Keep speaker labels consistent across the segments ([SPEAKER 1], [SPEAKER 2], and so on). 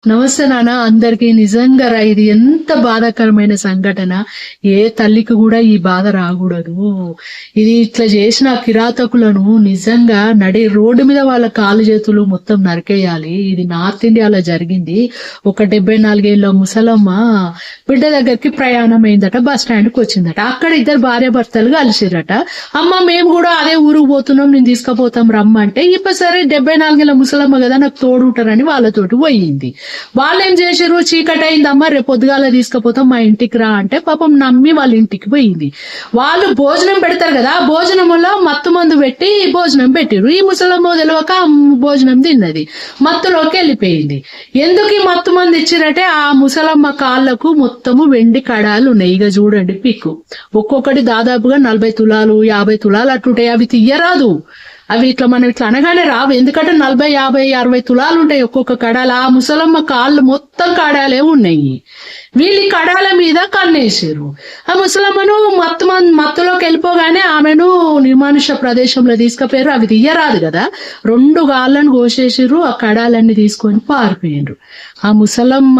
[SPEAKER 1] నమస్తే నాన్న అందరికి. నిజంగా రా, ఇది ఎంత బాధాకరమైన సంఘటన. ఏ తల్లికి కూడా ఈ బాధ రాకూడదు. ఇది ఇట్లా చేసిన కిరాతకులను నిజంగా నడి రోడ్డు మీద వాళ్ళ కాలు చేతులు మొత్తం నరికేయాలి. ఇది నార్త్ ఇండియాలో జరిగింది. ఒక 74 ఏళ్ళ ముసలమ్మ బిడ్డ దగ్గరికి ప్రయాణం అయిందట, బస్ స్టాండ్ కి వచ్చిందట. అక్కడ ఇద్దరు భార్య భర్తలు కలిసిరట. అమ్మ మేము కూడా అదే ఊరుకు పోతున్నాం, నేను తీసుకుపోతాం రమ్మంటే, ఇప్పుడు సరే 74 ఏళ్ళ ముసలమ్మ కదా నాకు తోడుంటారని వాళ్ళతోటి పోయింది. వాళ్ళు ఏం చేశారు, చీకటి అయిందమ్మా రేపు పొద్దుగాల తీసుకుపోతాం మా ఇంటికి రా అంటే పాపం నమ్మి వాళ్ళ ఇంటికి పోయింది. వాళ్ళు భోజనం పెడతారు కదా, ఆ భోజనంలో మత్తు మందు పెట్టి భోజనం పెట్టారు. ఈ ముసలమ్మ తెలియక భోజనం తిన్నది, మత్తులోకి వెళ్ళిపోయింది. ఎందుకు ఈ మత్తు మందు ఇచ్చినట్టే, ఆ ముసలమ్మ కాళ్ళకు మొత్తము వెండి కడాలు ఉన్నాయి. ఇక చూడండి పిక్కు, ఒక్కొక్కటి దాదాపుగా 40 తులాలు 50 తులాలు అట్లుంటాయి. అవి తీయరాదు, అవి ఇట్లా మనం ఇట్లా అనగానే రావు. ఎందుకంటే 40 50 60 తులాలు ఉంటాయి ఒక్కొక్క కడాలు. ఆ ముసలమ్మ కాళ్ళు మొత్తం కడాలే ఉన్నాయి. వీళ్ళు కడాల మీద కన్నేసారు. ఆ ముసలమ్మను మత్తులోకి వెళ్ళిపోగానే ఆమెను నిర్మానుష ప్రదేశంలో తీసుకుపోయారు. అవి తీయరాదు కదా, 2 గాళ్ళను కోసేసారు. ఆ కడాలన్నీ తీసుకొని పారిపోయారు. ఆ ముసలమ్మ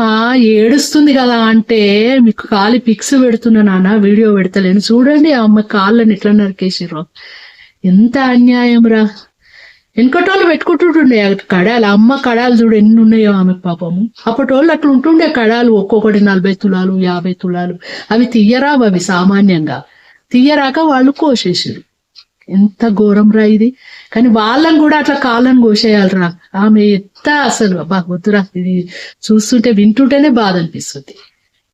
[SPEAKER 1] ఏడుస్తుంది కదా అంటే మీకు కాలి పిక్స్ పెడుతున్నా నాన్న, వీడియో పెడతలేను చూడండి. ఆ అమ్మ కాళ్ళని ఎట్లా నరికేసారు. ఎంత అన్యాయం రా. వెనకటోళ్ళు పెట్టుకుంటుండే కడాలు. అమ్మ కడాలు చూడు ఎన్ని ఉన్నాయో ఆమెకు పాపము. అప్పటోళ్ళు అట్లా ఉంటుండే కడాలు, ఒక్కొక్కటి 40 తులాలు 50 తులాలు. అవి తీయరావు, అవి సామాన్యంగా తీయరాక వాళ్ళు కోసేసారు. ఎంత ఘోరం రా ఇది. కానీ వాళ్ళని కూడా అట్లా కాళ్ళని కోసేయాలరా. ఆమె ఎంత అసలు అబ్బా వద్దురా, ఇది చూస్తుంటే వింటుంటేనే బాధ అనిపిస్తుంది.